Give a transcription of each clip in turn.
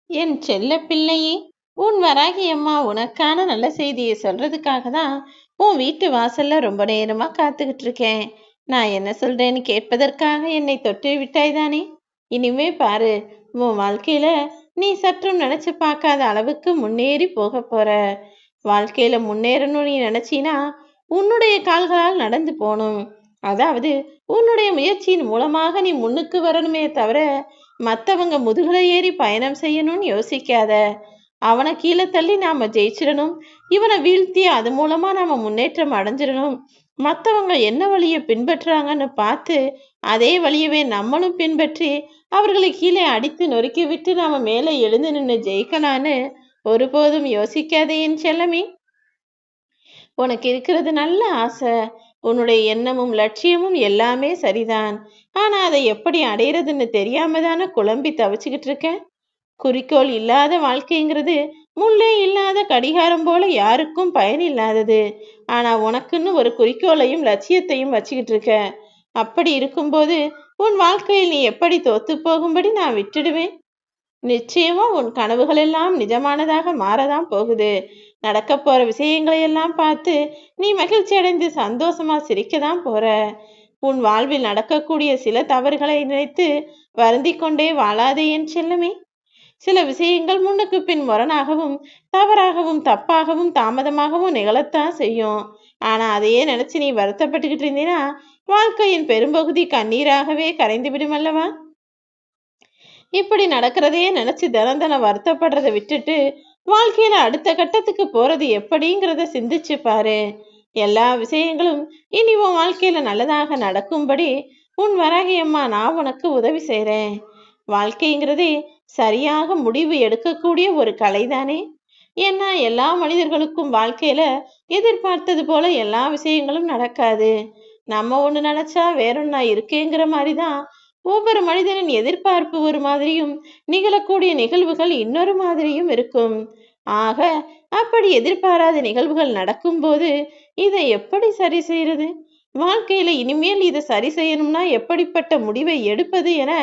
என் செல்ல பிள்ளையே, உன் வராகி அம்மா உனக்கான நல்ல செய்தியை சொல்றதுக்காக தான் உன் வீட்டு வாசல்ல ரொம்ப நேரமா காத்துக்கிட்டு இருக்கேன். நான் என்ன சொல்றேன்னு கேட்பதற்காக என்னை தொட்டு விட்டாய் தானே. இனிமே பாரு, உன் வாழ்க்கையில நீ சற்றும் நினைச்சு பார்க்காத அளவுக்கு முன்னேறி போக போற. வாழ்க்கையில முன்னேறணும் நீ நினைச்சினா உன்னுடைய கால்களால் நடந்து போகணும். அதாவது உன்னுடைய முயற்சியின் மூலமாக நீ முன்னுக்கு வரணுமே தவிர மத்தவங்க முதுகுல ஏறி பயணம் செய்யணும்னு யோசிக்காத. அவனை கீழே தள்ளி நாம ஜெயிச்சிடணும், இவனை வீழ்த்தி அது மூலமா நாம முன்னேற்றம் அடைஞ்சிடணும், மத்தவங்க என்ன வழியை பின்பற்றுறாங்கன்னு பார்த்து அதே வழியவே நம்மளும் பின்பற்றி அவர்களை கீழே அடித்து நொறுக்கி விட்டு நாம மேலே எழுந்து நின்று ஜெயிக்கலான்னு ஒருபோதும் யோசிக்காதே என் செல்லமே. உனக்கு இருக்கிறது நல்ல ஆசை, உன்னுடைய எண்ணமும் லட்சியமும் எல்லாமே சரிதான். ஆனா அதை எப்படி அடையிறதுன்னு தெரியாம தானே குழம்பி தவிச்சுக்கிட்டு இருக்க. குறிக்கோள் இல்லாத வாழ்க்கைங்கிறது முள்ளே இல்லாத கடிகாரம் போல யாருக்கும் பயன் இல்லாதது. ஆனா உனக்குன்னு ஒரு குறிக்கோளையும் லட்சியத்தையும் வச்சுக்கிட்டு இருக்க. அப்படி இருக்கும்போது உன் வாழ்க்கையில் நீ எப்படி தோத்து போகும்படி நான் விட்டுடுவேன்? நிச்சயமா உன் கனவுகள் எல்லாம் நிஜமானதாக மாறதான் போகுது. நடக்க போற விஷயங்களை எல்லாம் பார்த்து நீ மகிழ்ச்சி அடைந்து சந்தோஷமா சிரிக்கதான் போற. உன் வாழ்வில் நடக்கக்கூடிய சில தவறுகளை நினைத்து வருந்தி கொண்டே வாழாதே என் செல்லமே. சில விஷயங்கள் முன்னுக்கு பின் முரணாகவும் தவறாகவும் தப்பாகவும் தாமதமாகவும் நிகழத்தான் செய்யும். ஆனா அதையே நினைச்சு நீ வருத்தப்பட்டுக்கிட்டு இருந்தீன்னா வாழ்க்கையின் பெரும்பகுதி கண்ணீராகவே கரைந்து விடும் அல்லவா. இப்படி நடக்கிறதையே நினைச்சு தினம் தினம் வருத்தப்படுறதை விட்டுட்டு வாழ்க்கையில அடுத்த கட்டத்துக்கு போறது எப்படிங்கிறத சிந்திச்சு பாரு. எல்லா விஷயங்களும் இனி உன் வாழ்க்கையில நல்லதாக நடக்கும்படி உன் வராகி அம்மா நான் உனக்கு உதவி செய்றேன். வாழ்க்கைங்கிறதே சரியாக முடிவு எடுக்கக்கூடிய ஒரு கலைதானே. ஏன்னா எல்லா மனிதர்களுக்கும் வாழ்க்கையில எதிர்பார்த்தது போல எல்லா விஷயங்களும் நடக்காது. நம்ம ஒண்ணு நினைச்சா வேறொன்னா இருக்கேங்கிற மாதிரிதான் ஒவ்வொரு மனிதனின் எதிர்பார்ப்பு ஒரு மாதிரியும் நிகழக்கூடிய நிகழ்வுகள் இன்னொரு மாதிரியும் இருக்கும். ஆக அப்படி எதிர்பாராத நிகழ்வுகள் நடக்கும்போது இதை எப்படி சரி செய்யறது, வாழ்க்கையில இனிமேல் இதை சரி செய்யணும்னா எப்படிப்பட்ட முடிவை எடுப்பது என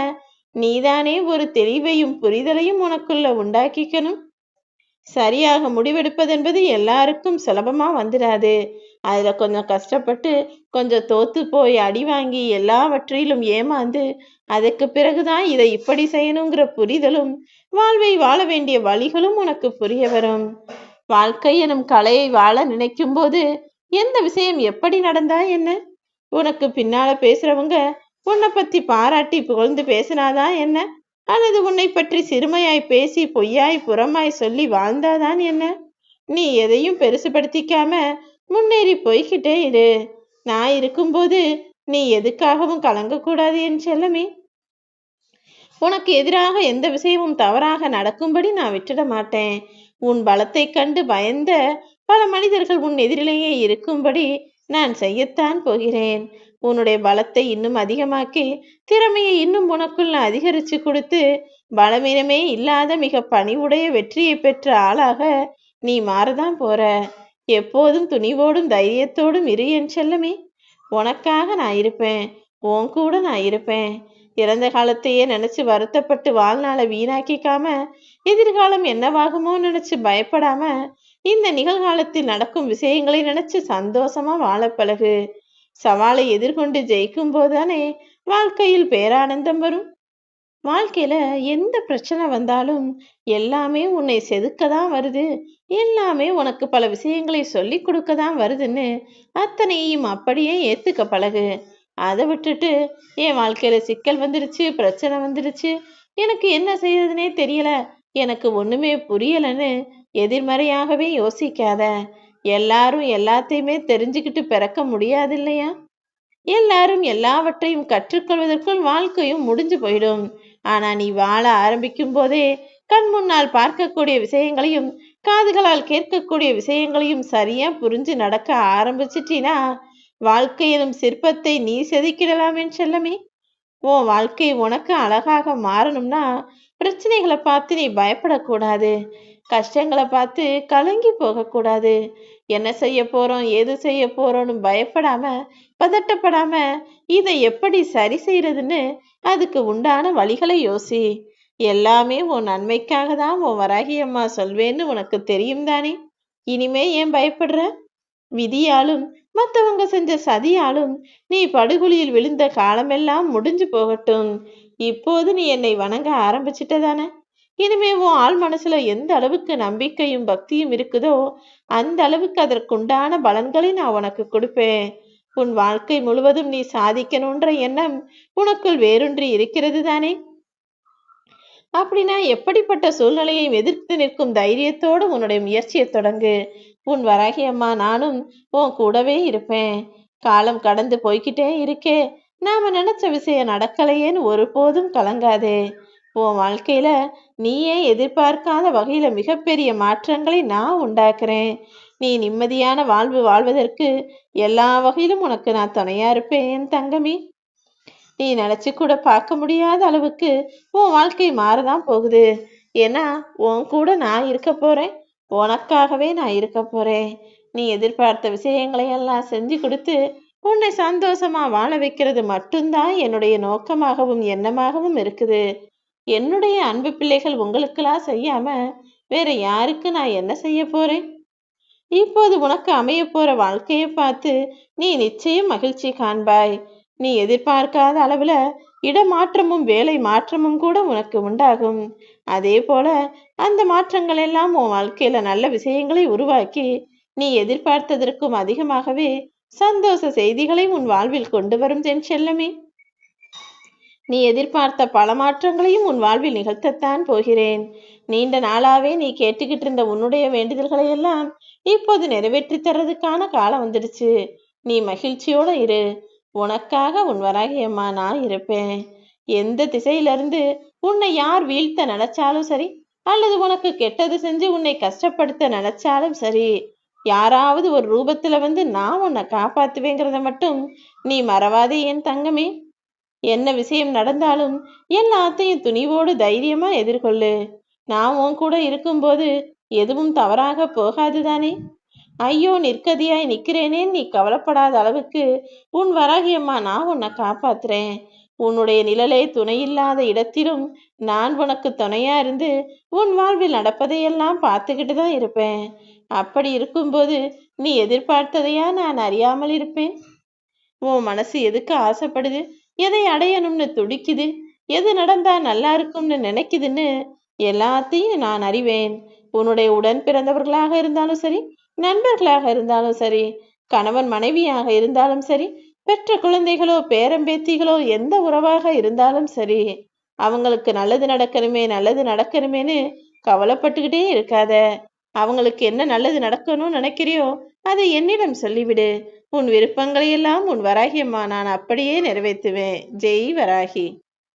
நீதானே ஒரு தெளிவையும் புரிதலையும் உனக்குள்ள உண்டாக்கிக்கணும். சரியாக முடிவெடுப்பதென்பது எல்லாருக்கும் சுலபமா வந்துடாது. அதுல கொஞ்சம் கஷ்டப்பட்டு கொஞ்சம் தோத்து போய் அடி வாங்கி எல்லாவற்றிலும் ஏமாந்து அதுக்கு பிறகுதான் இதை இப்படி செய்யணுங்கிற புரிதலும் வாழ்வை வாழ வேண்டிய வழிகளும் உனக்கு புரிய வரும். வாழ்க்கை எனும் கலையை வாழ நினைக்கும் போது எந்த விஷயம் எப்படி நடந்தா என்ன, உனக்கு பின்னால பேசுறவங்க உன்னை பத்தி பாராட்டி புகழ்ந்து பேசினாதான் என்ன, அல்லது உன்னை பற்றி சிறுமையாய் பேசி பொய்யாய் புறமாய் சொல்லி வாழ்ந்தாதான் என்ன. நீ எதையும் பெருசுபடுத்திக்காம முன்னேறி போய்கிட்டே இரு. நான் இருக்கும்போது நீ எதுக்காகவும் கலங்கக்கூடாது என் செல்லமே. உனக்கு எதிராக எந்த விஷயமும் தவறாக நடக்கும்படி நான் விட்டுட மாட்டேன். உன் பலத்தை கண்டு பயந்த பல மனிதர்கள் உன் எதிரிலேயே இருக்கும்படி நான் செய்யத்தான் போகிறேன். உன்னுடைய பலத்தை இன்னும் அதிகமாக்கி திறமையை இன்னும் உனக்குள்ள அதிகரிச்சு கொடுத்து பலவீனமே இல்லாத மிக பணிவுடைய வெற்றியை பெற்ற ஆளாக நீ மாறதான் போற. எப்போதும் துணிவோடும் தைரியத்தோடும் இரு என் செல்லமே. உனக்காக நான் இருப்பேன், உன் கூட நான் இருப்பேன். இறந்த காலத்தையே நினைச்சு வருத்தப்பட்டு வாழ்நாளை வீணாக்கிக்காம எதிர்காலம் என்னவாகுமோ நினைச்சு பயப்படாம இந்த நிகழ்காலத்தில் நடக்கும் விஷயங்களை நினைச்சு சந்தோஷமா வாழ பழகு. சவாலை எதிர்கொண்டு ஜெயிக்கும் போதுதானே வாழ்க்கையில் பேரானந்தம் வரும். வாழ்க்கையில எந்த பிரச்சனை வந்தாலும் எல்லாமே உன்னை செதுக்கதான் வருது, எல்லாமே உனக்கு பல விஷயங்களை சொல்லி கொடுக்கதான் வருதுன்னு அத்தனையும் அப்படியே ஏத்துக்க பழகு. அதை விட்டுட்டு என் வாழ்க்கையில சிக்கல் வந்துடுச்சு, பிரச்சனை வந்துடுச்சு, எனக்கு என்ன செய்யறதுனே தெரியல, எனக்கு ஒண்ணுமே புரியலன்னு எதிர்மறையாகவே யோசிக்காத. எல்லாரும் எல்லாத்தையுமே தெரிஞ்சுக்கிட்டு பிறக்க முடியாது இல்லையா. எல்லாரும் எல்லாவற்றையும் கற்றுக்கொள்வதற்குள் வாழ்க்கையும் முடிஞ்சு போயிடும். ஆனா நீ வாழ ஆரம்பிக்கும் போதே கண் முன்னால் பார்க்கக்கூடிய விஷயங்களையும் காதுகளால் கேட்கக்கூடிய விஷயங்களையும் சரியா புரிஞ்சு நடக்க ஆரம்பிச்சிட்டினா வாழ்க்கையிலும் சிற்பத்தை நீ செதுக்கிடலாம் என் செல்லமே. உன் வாழ்க்கை உனக்கு அழகாக மாறணும்னா பிரச்சனைகளை பார்த்து நீ பயப்படக்கூடாது, கஷ்டங்களை பார்த்து கலங்கி போகக்கூடாது. என்ன செய்ய போறோம் ஏது செய்ய போறோம்னு பயப்படாம பதட்டப்படாம இதை எப்படி சரி செய்யறதுன்னு அதுக்கு உண்டான வழிகளை யோசி. எல்லாமே உன் நன்மைக்காக தான் உன் வராகி அம்மா சொல்வேன்னு உனக்கு தெரியும் தானே? இனிமே ஏன் பயப்படுற? விதியாலும் மத்தவங்க செஞ்ச சதியாலும் நீ படுகுழியில் விழுந்த காலமெல்லாம் முடிஞ்சு போகட்டும். இப்போது நீ என்னை வணங்க ஆரம்பிச்சிட்டதானே? இனிமே உன் ஆள் மனசுல எந்த அளவுக்கு நம்பிக்கையும் பக்தியும் இருக்குதோ அந்த அளவுக்கு அதற்குண்டான பலன்களை நான் உனக்கு கொடுப்பேன். உன் வாழ்க்கை முழுவதும் நீ சாதிக்கணுன்ற எண்ணம் உனக்குள் வேரூன்றி இருக்கிறது தானே? அப்படின்னா எப்படிப்பட்ட சூழ்நிலையை எதிர்த்து நிற்கும் தைரியத்தோடு உன்னுடைய முயற்சியை தொடங்கு. உன் வராகி அம்மா நானும் உன் கூடவே இருப்பேன். காலம் கடந்து போய்கிட்டே இருக்கே, நாம நினைச்ச விஷயம் நடக்கலையேன்னு ஒருபோதும் கலங்காதே. உன் வாழ்க்கையில நீயே எதிர்பார்க்காத வகையில மிகப்பெரிய மாற்றங்களை நான் உண்டாக்குறேன். நீ நிம்மதியான வாழ்வு வாழ்வதற்கு எல்லா வகையிலும் உனக்கு நான் துணையா இருப்பேன் என் தங்கமே. நீ நினைச்சு கூட பார்க்க முடியாத அளவுக்கு உன் வாழ்க்கை மாறதான் போகுது. ஏன்னா உன் கூட நான் இருக்க போறேன். உனக்காகவே நான் இருக்க போறேன். நீ எதிர்பார்த்த விஷயங்களை எல்லாம் செஞ்சு கொடுத்து உன்னை சந்தோஷமா வாழ வைக்கிறது மட்டும்தான் என்னுடைய நோக்கமாகவும் எண்ணமாகவும் இருக்குது. என்னுடைய அன்பு பிள்ளைகள் உங்களுக்கெல்லாம் செய்யாம வேற யாருக்கு நான் என்ன செய்ய போறேன்? இப்போது உனக்கு அமைய போற வாழ்க்கையை பார்த்து நீ நிச்சயம் மகிழ்ச்சி காண்பாய். நீ எதிர்பார்க்காத அளவுல இடமாற்றமும் வேலை மாற்றமும் கூட உனக்கு உண்டாகும். அதே போல அந்த மாற்றங்கள் எல்லாம் உன் வாழ்க்கையில நல்ல விஷயங்களை உருவாக்கி நீ எதிர்பார்த்ததற்கும் அதிகமாகவே சந்தோஷ செய்திகளை உன் வாழ்வில் கொண்டு வரும் என் செல்லமே. நீ எதிர்பார்த்த பல மாற்றங்களையும் உன் வாழ்வில் நிகழ்த்தத்தான் போகிறேன். நீண்ட நாளாவே நீ கேட்டுக்கிட்டு இருந்த உன்னுடைய வேண்டுதல்களை எல்லாம் இப்போது நிறைவேற்றி தர்றதுக்கான காலம் வந்துடுச்சு. நீ மகிழ்ச்சியோட இரு. உனக்காக உன் வராகி அம்மா நான் இருப்பேன். எந்த திசையிலிருந்து உன்னை யார் வீழ்த்த நினைச்சாலும் சரி, அல்லது உனக்கு கெட்டது செஞ்சு உன்னை கஷ்டப்படுத்த நினைச்சாலும் சரி, யாராவது ஒரு ரூபத்துல வந்து நான் உன்னை காப்பாத்துவேங்கிறத மட்டும் நீ மறவாதே என் தங்கமே. என்ன விஷயம் நடந்தாலும் எல்லாத்தையும் துணிவோடு தைரியமா எதிர்கொள்ளு. நான் உன் கூட இருக்கும்போது எதுவும் தவறாக போகாது தானே? ஐயோ நிற்கதியாய் நிக்கிறேனே நீ கவலைப்படாத அளவுக்கு உன் வராகி அம்மா நான் உன்னை காப்பாத்துறேன். உன்னுடைய நிழலே துணையில்லாத இடத்திலும் நான் உனக்கு துணையா இருந்து உன் வாழ்வில் நடப்பதையெல்லாம் பார்த்துக்கிட்டு தான் இருப்பேன். அப்படி இருக்கும்போது நீ எதிர்பார்த்ததையா நான் அறியாமல் இருப்பேன்? உன் மனசு எதுக்கு ஆசைப்படுது, எதை அடையணும்னு துடிக்குது, எது நடந்தா நல்லா இருக்கும்னு நினைக்குதுன்னு எல்லாத்தையும் நான் அறிவேன். உன்னுடைய உடன் பிறந்தவர்களாக இருந்தாலும் சரி, நண்பர்களாக இருந்தாலும் சரி, கணவன் மனைவியாக இருந்தாலும் சரி, பெற்ற குழந்தைகளோ பேரம்பேத்திகளோ எந்த உறவாக இருந்தாலும் சரி, அவங்களுக்கு நல்லது நடக்கணுமே நல்லது நடக்கணுமேன்னு கவலைப்பட்டுக்கிட்டே இருக்காத. அவங்களுக்கு என்ன நல்லது நடக்கணும்னு நினைக்கிறியோ அதை என்னிடம் சொல்லிவிடு. உன் விருப்பங்களையெல்லாம் உன் வராகி அம்மா நான் அப்படியே நிறைவேற்றுவேன். ஜெய் வராகி.